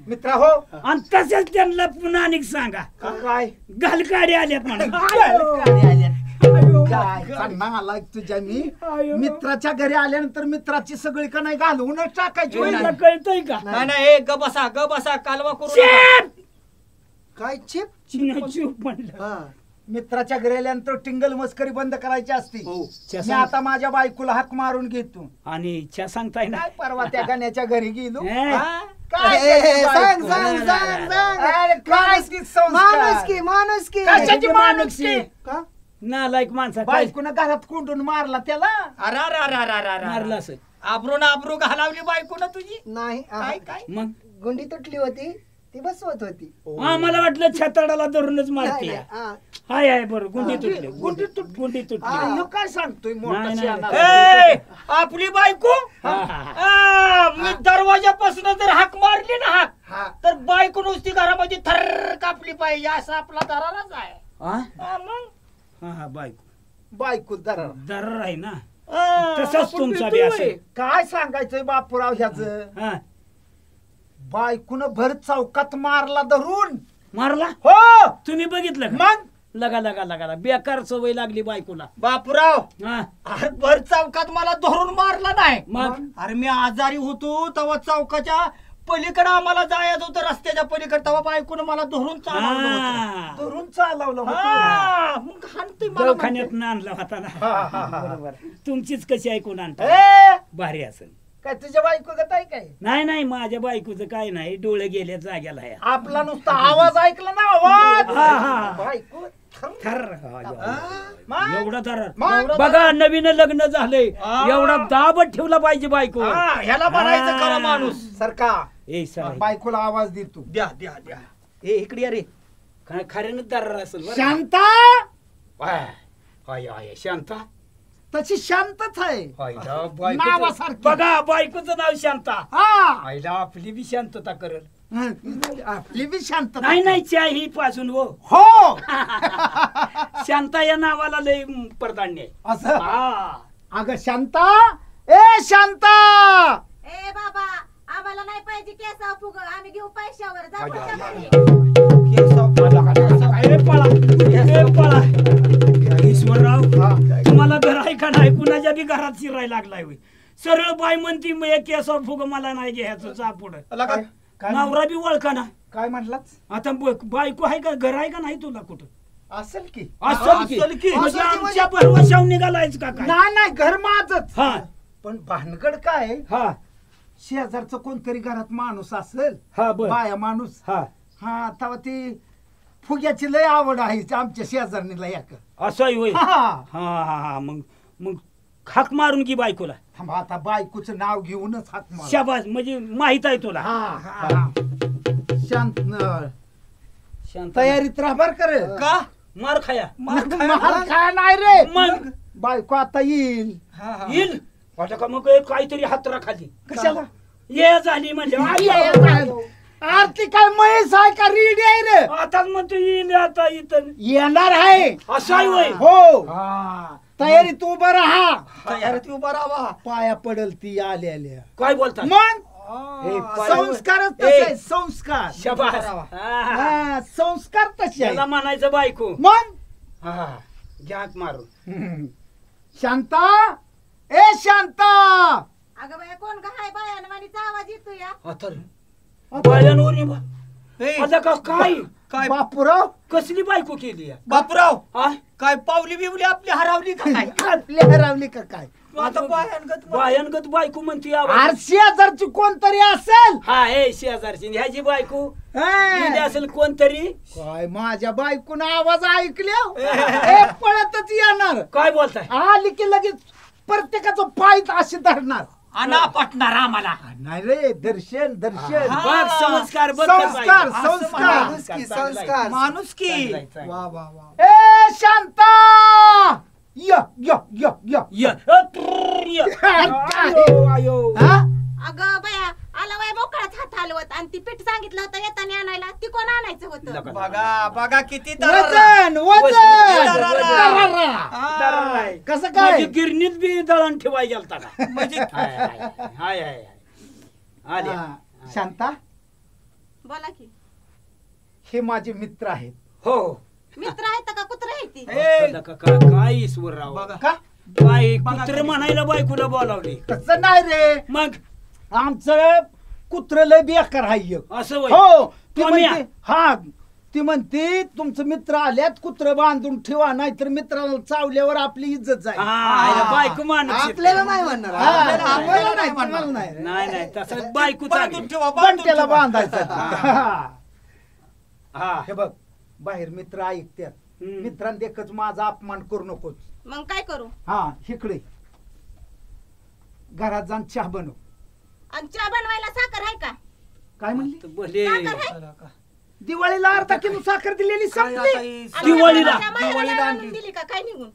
मित्रा हो आणि तसंच त्यांना पुन्हा अनेक सांगा काय घालकाडे आल्यात म्हणून. काय सांगणार आला तुझ्या मी मित्राच्या घरी आल्यानंतर मित्राची सगळी का नाही घालवूनच टाकायची होय ना? तुला कळतंय का नाही नाही ग बसा कालवा करू नका. शेप! काय चिप चूप म्हणलं. हा मित्राच्या घरी आल्यानंतर टिंगल मस्करी बंद करायची असते हो. मी आता माझ्या बायकोला हाक मारून घेतो आणि इच्छा सांगताय ना काय परवा त्या गाण्याच्या घरी गेलो हे? हा? काय ए, त्याची सांग बायको? सांग सांग सांग अरे काय की संस्कार? माणुसकी माणुसकी कशाची माणुसकी? का नालायक माणसा काय बायकोनं घरात कोंडून मारला त्याला मारलं असं आबरू ना आबरू घालावली बायको ना तुझी. नाही काय काय मग गुंडी तुटली होती ती बसवत होती. मला वाटलं छताडाला धरूनच नाही, मारते नाही, हा. हाय हाय बरं गुंडी तुटली गुंडी तुटली ह्यो काय सांगतोय मोठा नाही, नाही. शहाणा? ए, आपली बायको हा, हा, हा. मी दरवाजापासून जर हाक मारली ना हाक हा. तर बायको नुसती घरामध्ये थर कापली पाहिजे असं आपला दराराच आहे. हा? मग हा हा बायको बायको दरा दरार आहे ना आ, तसंच आपण तुमचा पितोय. बी असेल. काय सांगायचंय बापूराव ह्याच हा बायकोनं भर चौकात मारला धरून मारला हो तुम्ही बघितलं का मग लगा लगा लगा बेकार सवय लागली बायकोला बापूराव हा अरे भर चौकात मला धरून मारला नाही. मग अरे मी आजारी होतो तेव्हा चौकाच्या पलीकडे आम्हाला जायचं होतं रस्त्याच्या पलीकडे तेव्हा बायकोनं मला धरून चालवलं होतं. हा. धरून चालवलं होतं. हा, मग हाणतोय मला दवाखान्यात आणला होता ना हा, हा, हा. बरोबर तुमचीच कशी ऐकून आणता ए, भारी असेल काय तुझ्या बायको गत आहे काय नाही नाही माझ्या बायकोचं काय नाही डोळे गेल्या जाग्याला आहे. आपला नुसता आवाज ऐकला ना आवाज हा, हा. बायको थर. थर मग? एवढा थर मग? बघा नवीन लग्न झालंय हा. एवढा दाबत ठेवला पाहिजे बायको हा, ह्याला म्हणायचं खरं माणूस. सरका ए सर बायकोला आवाज देतो द्या द्या द्या ए इकडे या रे. खऱ्यानं दरार असेल बरं. शांता वाय. हाय, हाय, शांता तशी शांतच आहे हायला बायकोचं- नावासारखी. बघा बायकोचं नाव शांता हा आईला आपली बी शांतता करल आपली बी शांत नाही नाही चाही पासून हो हो शांता या नावाला लय प्राधान्य आहे असं हा. अगं शांता ए शांता ए बाबा आम्हाला नाही पाहिजे केसा फुग आम्ही घेऊ पैशावर जा अगं, तुमच्या घरी. ए, पळा. ए, पळा. ईश्वरराव तुम्हाला घर आहे का नाही कुणाच्या बी घरात शिरायला लागलाय होय. सरळ बाय म्हणती मग एक केसा फुग मला नाही घ्यायचं चापुड काय नवरा बी ओळखा ना काय म्हटलाच आता बायको आहे का घर आहे का नाही तुला कुठं असेल की असं की असेल की. म्हणजे आमच्या भरवशावर निघालायच का काय नाही नाही घर माझच हा पण भानगड काय हा शेजारचं कोणतरी घरात माणूस असेल हा बर बाया माणूस हा हा तेव्हा ती फुग्याची लय आवड आहे आमच्या शेजारणीला एक असं आहे होय हा हा हा हा मग मग हाक मारून की बायकोला थांबा आता बायकोचं नाव घेऊनच हाक मार शाबास म्हणजे माहित आहे तुला हा हा शांत शांत तयारीत राहा बर कर का मार खाया महाल काय नाही रे मग बायको आता येईल येईल वाटलं का मग काहीतरी हात खाली कशाला ये झाली म्हणजे आरती काय महेश आहे का रीड आहे रे आताच म्हणतो येईल आता इथं येणार आहे असं आहे होय हो हा. तयारीत उभं राहा तयारीत उभा राहावा. पाया पडल ती आल्या आल्या काय बोलता मग हे पाय- संस्कारच ए. तसे आहेत, संस्कार शाबास करावा. हा, हा. हा, संस्कार तसे त्याला आहेत. म्हणायचं बायको मग हा घ्या हात मारून शांता ए शांता अगं बाया कोण का हाय बाया वाणीचा आवाज येतो या आता बायांवर ये बा. ए, आता का काय काय बापूराव कसली बायको केली आहे? बापराव हा? काय पावली बिवली आपली हरवली का काय? आपली हरवली का काय आता भयंकर बायको म्हणते शेजारची कोणतरी असेल. हा हे शेजारची ह्याची बायको हे. असेल कोणतरी. काय माझ्या बायकोनं आवाज ऐकल्या पळतच येणार. काय बोलताय? आली की लगेच प्रत्येकाचं पाय अशी धरणार. अना पटणार आम्हाला. नाही रे, दर्शन दर्शन. बघ संस्कार बघ संस्कार संस्कार संस्कार माणूस की वा वा वा. ए शांता य य य य हा? अगं बया आला वय मोकळाच हात हलवत आणि ती पीठ सांगितलं होतं येताना आणायला ती कोण आणायचं होतं. बघा बघा किती वजन वजन कसं काय गिरणीत बी दळण ठेवाय गेलता का? म्हणजे हाय हाय आले. हा, शांता बोला की. हे माझे मित्र आहेत. हो मित्र आहेत का कुत्र आहे ती. काय ईश्वरराव बघा. का बाई कुत्र म्हणायला बायकोला बोलावली. तसं नाही रे, मग आमचं कुत्र लय बेकार आहे. असं होय. हो ती टॉम्या. म्हणते हा ती म्हणते तुमचं मित्र आल्यात कुत्र बांधून ठेवा नाहीतर मित्राला चावल्यावर आपली इज्जत जाईल. हा, बायको माणूस आपल्याला नाही म्हणणार. हा, आपल्याला नाही, म्हणणार. तुम्हाला नाही. नाही नाही तसं बायको बांधून चांगली. ठेवा बांधून बंट्याला ठेवा. बांधायचं. हा हे बघ बाहेर मित्र ऐकतात. हम्म. मित्रांनी देखच माझा अपमान करू नकोस. मग काय करू. हा इकडे घरात जाऊन चहा बनव. आणि चहा बनवायला साखर आहे का. काय म्हणली? भले साखर आहे. दिवाळीला अर्धा किलो साखर दिलेली काय संपली. आता ही आणि दिवाळीला- माझ्या माहेराला दिवाळीला आणून आणली. दिली का काय निघून.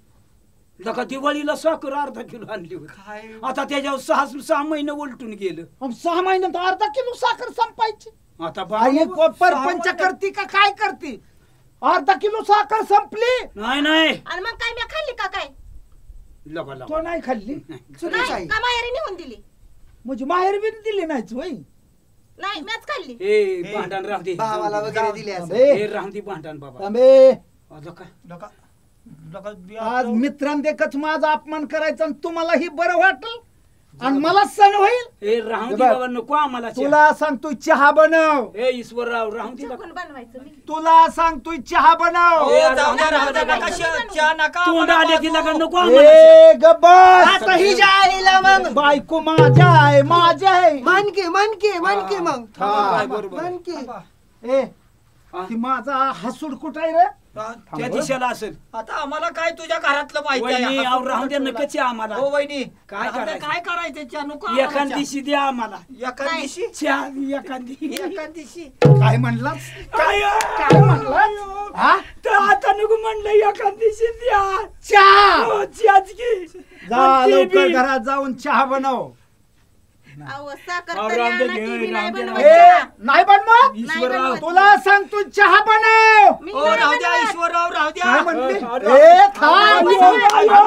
नका दिवाळीला साखर अर्धा किलो आणली होती. काय आता त्याच्यावर 6 महिने उलटून गेलं. आणि 6 महिन्यात अर्धा किलो साखर संपायची. आता बाई परपंच करती का काय करती. अर्धा किलो साखर संपली. नाही नाही आणि मग काय मी खाल्ली का काय. लगा तो नाही खाल्ली. नाही का माहेरी निघून दिली. म्हणजे माहेर बी दिली नाहीच होय. नाही मॅच खाल्ली. ए भांडण राहू दे. भावाला वगैरे दिले असं. थांबे, राहू दे भांडण बाबा. थांबे. आता काय? नका नका आज मित्रांदेखच माझा अपमान करायचा आणि तुम्हाला ही बरं वाटल आणि मला सण होईल. ए राहू दे बघ. बाबा नको आम्हाला चहा. तुला सांगतोय चहा बनव. ए ईश्वरराव राहू दे चुकून बनवायचं मी. तुला सांगतोय चहा बनव. ए, जाऊ द्या, राहू द्या, नका चहा नका तोंड आम्हाला आले की पाजू. लगा नको आम्हाला. ए गब्बस. आता ही ज्या आईला मग बायको माझ्या आहे माझ्या आहे. मानके मानके मानके मग काय बरोबर. मानके. ए ती माझा हसूड कुठं आहे रे. त्या दिशेला असेल. आता आम्हाला काय तुझ्या घरातलं माहिती वहिनी आहे. आव राहू दे नका चहा आम्हाला. हो वहिनी काय आता करायचं? काय करायचं चहा नको आम्हाला एखाद चहा. दिवशी द्या आम्हाला एखाद दिवशी चहा एखादी. एखाद दिवशी काय म्हणलास. काय काय म्हणलास. हा तर आता नको म्हणलं एखाद दिवशी द्या चहा. हो, चहाच घे. जा आणि ते लवकर बी- घरात जाऊन चहा बनव. अहो साखर अहो, तरी राहू दे, आणा, ती बी राहू नाही दे, बनवायची ए का? नाही बनवत. ईश्वरराव बनवत. तुला सांगतो चहा बनव. मी हो नाही राहू द्या बनवत. ईश्वरराव राहू काय द्या म्हणते. अरे, ए थांब. अयो,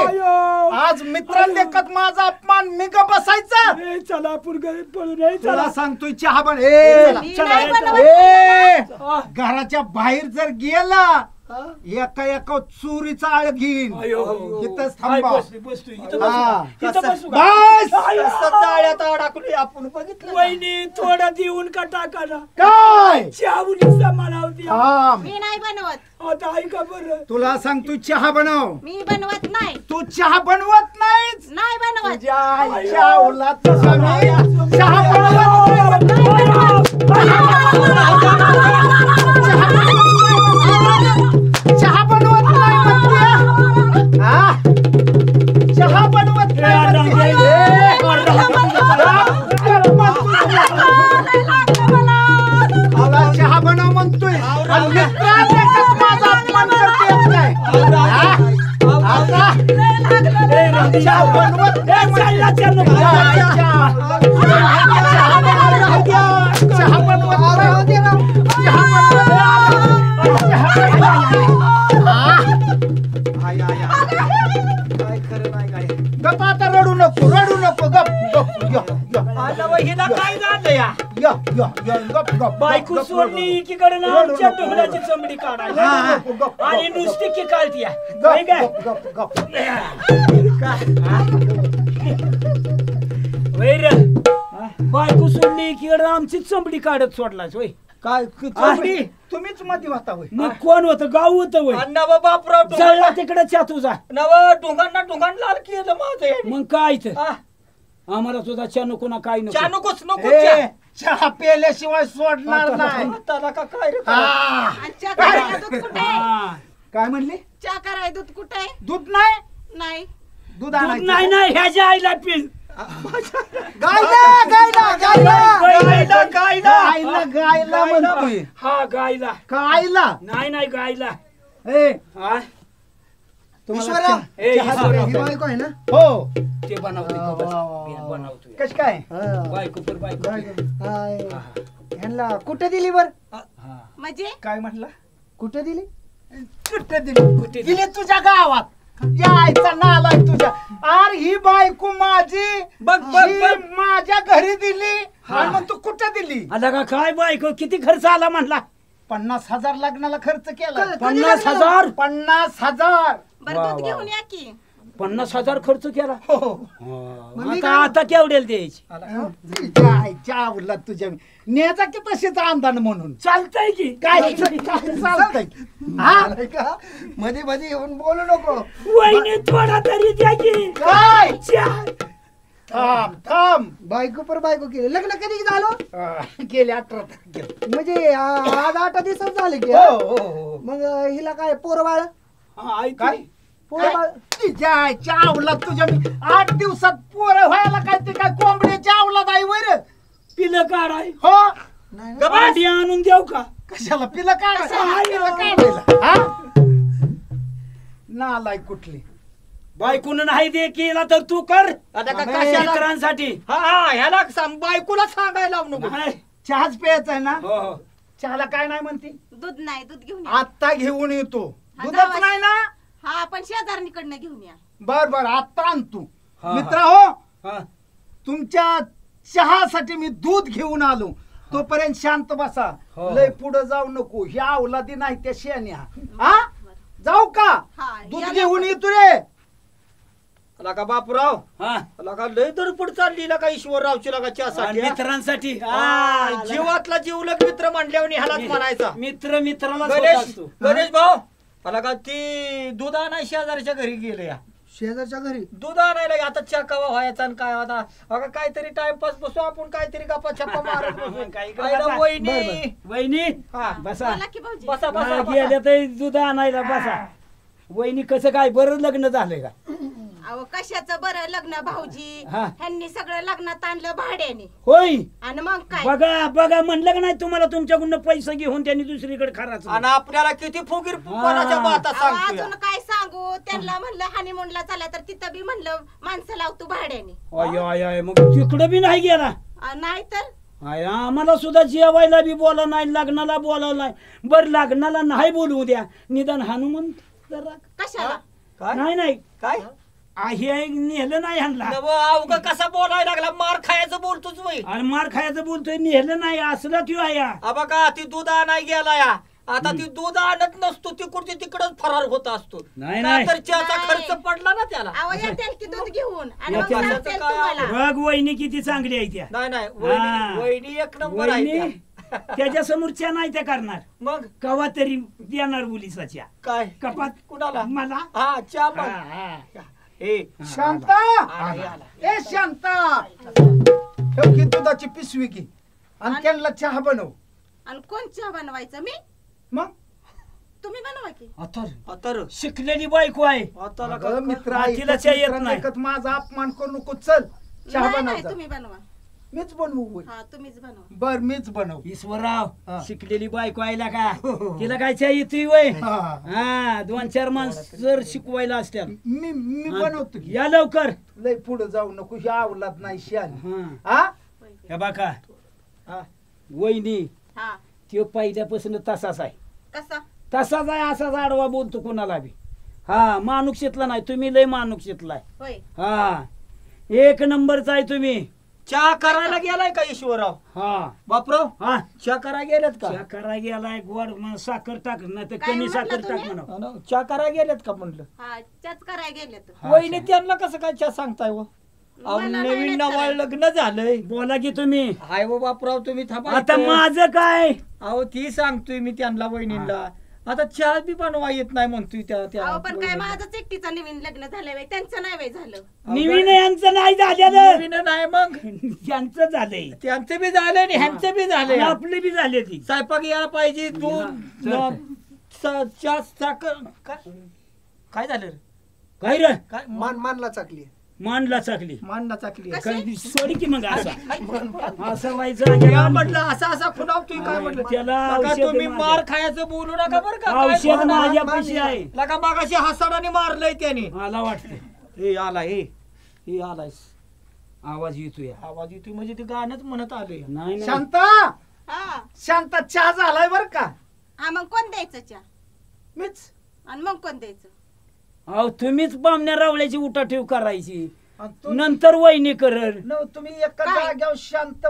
अयो. आज मित्रांदेखत माझा अपमान मी का बसायचा. ए, चला आपण घरी पळून ये, तुला चला. सांगतोय चहा बन. ए मी चला, नाही चला. बनवत. ए घराच्या बाहेर जर गेला एका एका चोरीचा आळ घेईन. अयो. इथंच काय थांबा. बसतो इथं हा. बसू. इथं बसू का? बस. अयो. कसं जाळ्यात अडकलोय आपण बघितलं वहिनी थोडा देऊन का टाकाना काय चावली सांभाळावती. थांब. मी नाही बनवत. आता ऐका बरं. तुला सांगतोय चहा बनव. मी बनवत नाही. तू चहा बनवत नाहीच. नाही बनवत. तुझ्या आईच्या औलाद तसा नाही. चहा बनवत चहा बनवत नाही म्हणते. हा? चहा बनवत नाही म्हणते. मला चहा बनव म्हणतोय आणि मित्रांदेखत माझा अपमान करतेस काय. हा? आता चहा बनवत नाही म्हणते. चहा बनवत नाही. चहा काय खरं नाही काय गप आता रडू नको रडू नको गप गप आता वहिनीला काय झालं या गप गप बायको गप, सोडली रडू एकीकडे ना रडू आमच्या नको, डोंगराची रडू. चमडी हा, काढायची हा, गप, आणि गप, नुसती की काढतीया गप काय गप गप गप वैर बायको सोडली एकीकडे आमची चमडी काढत सोडलाच होय काय चौकडी तुम्हीच मध्ये होता होय मग कोण होतं गाव होतं वय अण्णा बापराव जळला तिकडे च्या तुझा नव ढोंगाण लाल केलं माझं मग काय इथं हा. आम्हाला सुद्धा च्या नको ना काय चहा नको नकोच नको ए, चहा. चहा प्यायल्याशिवाय सोडणार नाही त्याला का काय रे हा. आणि चहा करायला दूध कुठे आहे? हा. काय म्हणली चहा करायला दूध कुठे आहे? दूध नाही नाही दूध दूध आणायचं. नाही ना ह्याच्या आईला पिल गायला गायला गायला गायला गायला म्हणतोय हा गायला गायला नाही नाही गायला ए हा ईश्वरा ए, चहा ईश्वरा. करून ही बायको आहे ना हो ते बनवते वा, बस. वा, वा, बिया वा. बनवतोय कश काय हा. बायको पर बायको हाय. हा, ह्यांना कुठे दिली बर हा. म्हणजे काय म्हटलं कुठे दिली कुठे दिली कुठे दिली तुझ्या गावात यायचा नालाय तुझ्या अरे ही बायको माझी बघ, बघ, ही बघ. माझ्या घरी दिली हा. आणि मग तू कुठे दिली आता का काय बायको किती खर्च आला म्हणला 50,000 लग्नाला खर्च केला कधी 50,000 50,000 बरं वा, दूध वा. घेऊन या की 50,000 खर्च केला हो मग मी आता काय- आता केवढेल द्यायची चावला तुझ्या न्याचा की तशीच आमदान म्हणून चालतंय की काय चालतंय हा आलाय का मध्ये मध्ये येऊन बोलू नको वहिनी थोडा तरी द्या की काय चार. थांब थांब बायको पर बायको केली लग्न कधी झालं गेले 18 तारखेला म्हणजे आज 8 दिवसात झाले की हो हो हो मग हिला काय पोरबाळ हा, ऐक काय की. पोरबाळ तिच्या चावला तुझ्या मी 8 दिवसात पोरं व्हायला काय ते काय कोंबडे चावला नाही वर पिलं काढाय हो नाही ना? भांडी आणून देऊ का कशाला पिलं काढायला हा नालाय कुठली बायकून नाही दे केला तर तू कर आता का नाही. कशाला मित्रांसाठी हा हा ह्याला सांग बायकोला सांगायला लावू नको नाही. चहाच प्यायचा आहे ना हो, हो. चहाला काय नाही म्हणते दूध नाही दूध घेऊन या आत्ता घेऊन येतो हा, दुधच जावा. नाही ना हा आपण शेजारणीकडनं घेऊन या बर बर आत्ता आणतो हा, हा. मित्र हो हा. तुमच्या चहासाठी मी दूध घेऊन आलो तोपर्यंत शांत बसा हो, हो. लय पुढे जाऊ नको ह्या अवलादी नाही त्या शेण्या हा जाऊ का हा, दूध या घेऊन लवकर. येतो रे लका बापूराव हा. लका लय धडपड चालली लका ईश्वररावची लका आणि चहासाठी हा. मित्रांसाठी हा, जीवातला जीवलग मित्र म्हणल्यावर ह्यालाच म्हणायचा मित्र मित्राला गणेश असतो गणेश भाऊ मला का ती दूध आणाय शेजारच्या घरी गेले या शेजारच्या घरी दूध आणायला आता चहा कवा व्हायचा आणि काय आता अगं काहीतरी टाइमपास बसू आपण काहीतरी गप्पा छप्पा मारत बसू काही काय ना बसा. वहिनी वहिनी हा बसा बोला की भाऊजी बसा बसा हा, बसा. गेल्या तर दूध आणायला बसा वहिनी कसं काय बरं लग्न झालंय का अहो कशाचं बरं लग्न भाऊजी हा. ह्यांनी सगळं लग्नात आणलं भाड्याने होय आणि मग काय बघा बघा म्हणलं का नाही तुम्हाला तुमच्याकडून पैसे घेऊन त्यांनी दुसरीकडे खराच आणि आपल्याला किती फुगीर कोणाच्या बाता अहो, सांगतोय अजून काय सांगू त्यांना म्हणलं हनीमूनला चला तर तिथं बी म्हणलं माणसं लावतो भाड्याने अय अय मग तिकडं बी नाही गेला नाही तर आय, आम्हाला सुद्धा जेवायला बी बोला नाही लग्नाला बोलावलं नाही बर लग्नाला नाही बोलवू द्या निदान हनुमान जरा कशाला काय नाही नाही काय हे नेलं नाही आणला अवघ कसा बोलायला लागला मार खायचं बोलतोच वय आणि मार खायचं बोलतोय नेलं नाही असला त्यो आया बघा ती दूध आणाय गेला या आता ती दूध आणत नसतो तिकडची तिकडच फरार होत असतो नाही, का नाही. तर चहाचा नाही. खर्च पडला ना त्याला अहो येतील की दूध घेऊन आणि मग येतील. सांगतील काय तुम्हाला बघ वहिनी किती चांगली आहे त्या नाही नाही हा. वहिनी एक नंबर आहे वहिनी त्या. त्याच्या समोरच्या नाही त्या करणार मग कवा तरी देणार मुलीसाच्या काय कपात कुणाला मला हा चहा हा, मग हा. ए शांता आला, आला. ए शांता ठेव की दुधाची पिशवी की आणि त्यांना चहा बनव आणि कोण चहा बनवायचं मी मग तुम्ही बनवा की तर शिकलेली बायको आहे आता अगं, मित्र हा, ऐकत, तिला चहा येत मित्रांना नाही. ऐकत माझा अपमान करू नको चल चहा नाही बनव नाही जा. तुम्ही बनवा मीच बनवू होय. हा तुम्हीच बनवा बर मीच बनव ईश्वरराव हा. शिकलेली बायको आयला का तिला काय चहा येतोय वय हा. हा 2-4 माणसं जर शिकवायला असत्या मी बनवतो की. या लवकर लय पुढे जाऊ नको ही आवलात नाही शान हा. हा हे बघा हा. वहिनी हा त्यो पहिल्यापासून तसाच आहे कसा तसाच आहे असाच आडवा बोलतो कोणाला बी हा मानुक्षेतला नाही तुम्ही लय मानुक्षेतला आहे होय हा 1 नंबरचा आहे तुम्ही चहा करायला गेलाय का ईश्वरराव हा बापराव हा चहा करायला गेलेत का चहा करा गेलाय गोड साखर टाक नाही तर काय कमी म्हटलं साखर टाक तुम्ही? म्हणा हा ना, चहा करायला गेलेत का म्हणलं हा चहाच करायला गेले तर हा, वहिनी चहा. त्यांना कसं काय चहा सांगताय व अहो, मला नाही नवीन करायचं. नवाळ लग्न झालंय. बोला की तुम्ही. हाय हो बापराव, तुम्ही थांबा आता इथं. माझं काय? अहो ती सांगतोय मी त्यांना वहिनीला. आता चहा बी बनवा येत नाही म्हणतोय त्या अहो पण काय वहिनीला. माझंच एकटीचं नवीन लग्न झालंय बाई, त्यांचं नाही बाई झालं. निवीन यांचं नाही झालेलं, नवीन नाही मग यांचं झालंय, त्यांचं बी झालंय आणि ह्यांचं बी झालंय. आपली बी झाली ती. स्वयंपाक यायला पाहिजे. चहा साखर काय झालं रे? काय रे? काय मानला चाकली मांडला चाकली मांडणं चाकली. कशी? सोडी की मग असं व्हायचं. या म्हटलं असा खुणावतोय काय म्हटलं त्याला नका औषध तुम्ही माझ्या- मार खायचं बोलू नका बरं का. काय औषध बोलणार? माझ्या पैसे आहे. लगा मागाशी हसाडाने मारलंय त्याने. मला वाटतं हे आला हे आलाय. आवाज येतोय. आवाज येतोय म्हणजे ते गाणंच म्हणत आले. नाही नाही. शांता हा शांता चहा झालाय बर का? हा मग कोण द्यायचं चहा मीच. आणि मग कोण द्यायचं? अहो तुम्हीच बामण्या रावळ्याची उठाठेव करायची, आणि तू- नंतर वहिनी करल. न, तुम्ही एका काय? जाग्यावर शांत.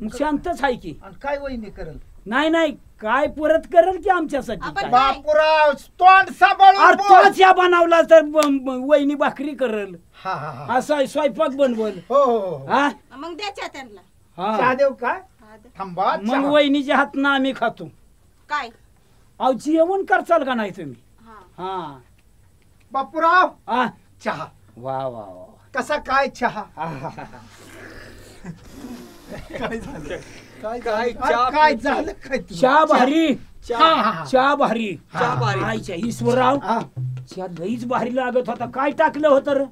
मग शांतच आहे की. आणि काय वहिनी करल? नाही नाही, काय परत करल की आमच्यासाठी आपण काय? बा- बापुराव तोंड सांभाळून अरे बोल. तोच या बनवला तर वहिनी भाकरी करल, हा हा हा. असा स्वयंपाक बनवल. हो हो हो. हा मग द्या चहा त्यांना. हा. चहा देऊ काय? हा, द्या. थांबा मग चहा. वहिनीच्या हातनं आम्ही खातो. काय? अहो जेवण करचाल का नाही तुम्ही? हा हा बापुराव हा. चहा. वा वा वा. कसा काय चहा? काय अरे काय झालं काय तुला? चहा भारी, हा, हा, हा. चहा भारी. चहा भारी. आईच्या ईश्वरराव, हा. चहा लईच भारी लागत होता. काय टाकलं होतं रे?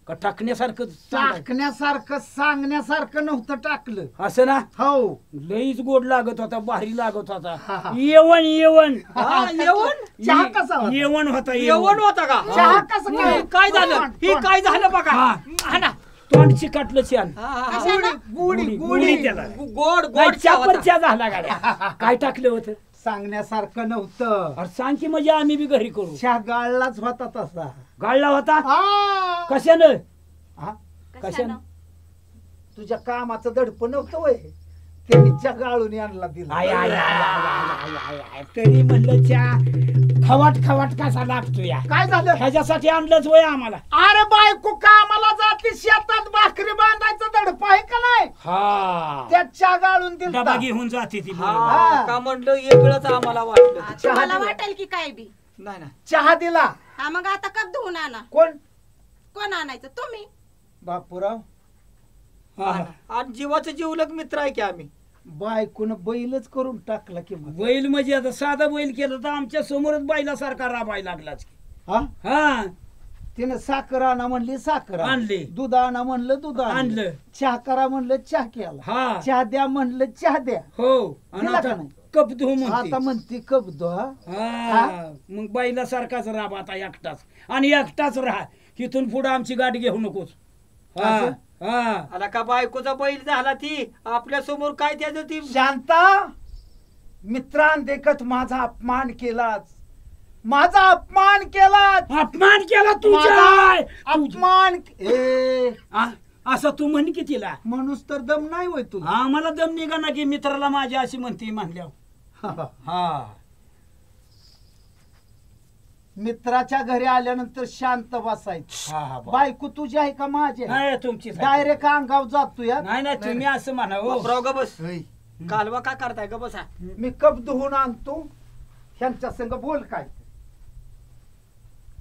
का टाकण्यासारखं सांगायचं? टाकण्यासारखं सांगण्यासारखं नव्हतं टाकलं. असं ना, हो. लईच गोड लागत होता, भारी लागत हा, होता. हा. येवण येवण हा, येऊन चहा कसा होता? येवण होता. येऊन होता का? चहा कसं काय? काय झालं ही काय झालं बघा. हा. हा ना. तोंड चिकटलं छान. हा, हा, हा. कशाला? गुढी गुढी गुढी त्याला. गोड नाही, गोड चहा होता. चहा झाला गाड्या. काय टाकलं होतं? सांगण्यासारखं नव्हतं. अरे सांग की म्हणजे आम्ही बी घरी करू. चहा गाळलाच होता तसा. गाळला होता हा. कशानं? हा? कशानं? तुझ्या कामाचं दडपण नव्हतं वय, त्यांनी चहा गाळून आणला दिला. I, I, I, I, I, I. तरी म्हणलं चहा खवाट खवाट कसा लागतो या. काय झालं? ह्याच्यासाठी आणलंच वय आम्हाला. अरे बायको कामाला जाते शेतात, भाकरी बांधायचं दडप आहे का नाही? हा त्यात चहा गाळून डबा दिला. घेऊन जाते ती. हा, हा. का म्हणलं वेगळंच आम्हाला वाटलं. हा, चहा तुम्हाला दिला. वाटेल की काय बी. नाही ना. चहा दिला. हा मग आता कप धुवून आणा. कोण? कोण आणायचं? तुम्ही. बापूराव. हा. आणि जीवाचं जीवलग मित्र आहे की आम्ही. बायकोन बैलच करून टाकला की मग. बैल म्हणजे आता साधा बैल केलं तर आमच्या समोरच बैलासारखा राबायला लागलाच की. हा? हा तिनं साखर आणा म्हणली साखर आणली. दूध आणा म्हणलं दूध आणलं. चहा करा म्हणलं चहा केला. हा चहा द्या म्हणलं चहा द्या. हो. आणि दिला आता का नाही? कप धुवू आता म्हणते. म्हणते कप दो. हा? हा मग बैलासारखाच राब आता एकटाच, आणि एकटाच राहा. इथून पुढे आमची गाडी घेऊ नकोस. हा असं? हा. आला का बायकोचा बैल झाला ती आपल्या समोर काय त्याचं ती. शांता, मित्रां देखत माझा अपमान केलाच. माझा अपमान केलाच. अपमान केला तुझ्या. माझा अपमान. ए आ, असं तू म्हण की तिला. माणूस तर दम नाही होय तुला. आम्हाला दम निघा ना की मित्राला माझ्या अशी म्हणते म्हणल्यावर. हा मित्राच्या घरी आल्यानंतर शांत बसायचं. हा, बा. बायको तुझी आहे का माझी? नाही तुमची डायरेक्ट अंगाव जातो या. नाही नाही तुम्ही असं म्हणा हो. बापराव ग बस. होय. कालवा का करताय ग बसा. मी कप धुवून आणतो, ह्यांच्या संग बोल काय.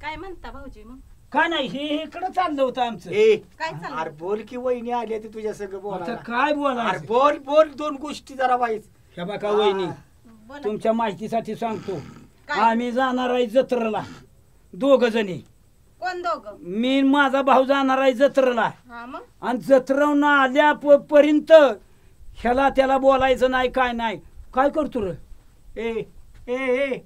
काय म्हणता भाऊजी मग? काय नाही, हे इकडं चाललं होतं आमचं. ए काय चाललंय? अरे बोल की वहिनी आली ती तुझ्या संग आता बोलायला. काय अरे बोलायचं? बोल बोल दोन गोष्टी जरा वाईच. हे बघा वहिनी, बोला. तुमच्या माहितीसाठी सांगतो. काय? आम्ही जाणार आहे जत्रेला, दोघ जणी. कोण दोघं? मी आणि माझा भाऊ जाणार आहे जत्रेला. हा मग आणि जत्रेवरून आल्या पर्यंत ह्याला त्याला बोलायचं नाही, काय नाही. काय करतो रे? ए ए ए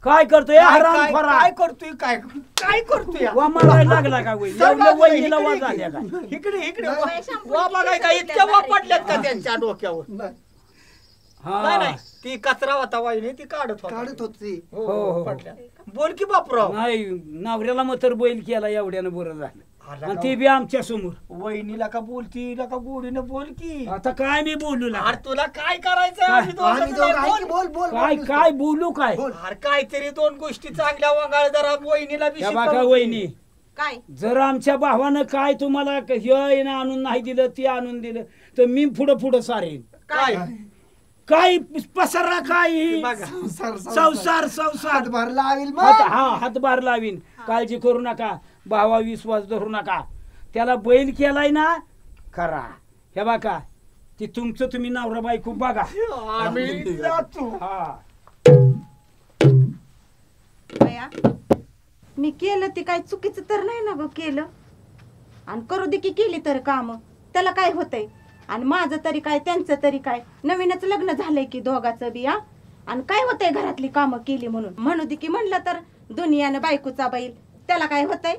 काय करतोय काय हरामखोरा? काय करतोय काय काय करतोय वा मारायला लागला का वहिनी? एवढ्या वहिनीला वा झाल्या का? इकडे इकडे बाई, शंभर वा बघाय का इतक्या वा पडल्यात का त्यांच्या डोक्यावर. नाही हा नाही ती कचरा होता वहिनी ती काढत होता. काढत होती. हो हो, हो हो. पडल्या. बोल की बापराव. नाही, नवऱ्याला मतर बैल केला एवढ्यानं बरं झालं. आला आणि का? ते बी आमच्या समोर. वहिनीला का बोलती का गोडीनं बोल की. आता काय मी बोलू लागलो? अरे तुला काय करायचं काय? आम्ही दोघं आम्ही दोघं आहे की बोल. बोल बोल काय बोल काय बोलू काय? बोल. अरे काहीतरी दोन गोष्टी चांगल्या वंगाळ जरा वहिनीला बी या बघा शिकव. वहिनी, काय जर आमच्या भावानं काय तुम्हाला हे आणून नाही दिलं ते आणून दिलं तर मी पुढं सारेन. काय काय पसरा काय बघा संसार हातभार लावेल मग. हातभार लावीन. काळजी करू नका, भावा विश्वास धरू नका. त्याला बैल केलाय ना खरा. हे बघा ती तुमचं तुम्ही नवरा बायको बघा. आम्ही जातो. बया मी केलं ते काय चुकीचं तर नाही ना ग केलं. आणि करू दे की केली तर काम, त्याला काय होतंय. आणि माझं तरी काय त्यांचं तरी काय, नवीनच लग्न झालंय की दोघाचं बी. आणि काय होतंय घरातली कामं केली म्हणून म्हणू दे की म्हणलं तर दुनियानं बायकोचा बैल, त्याला काय होतंय.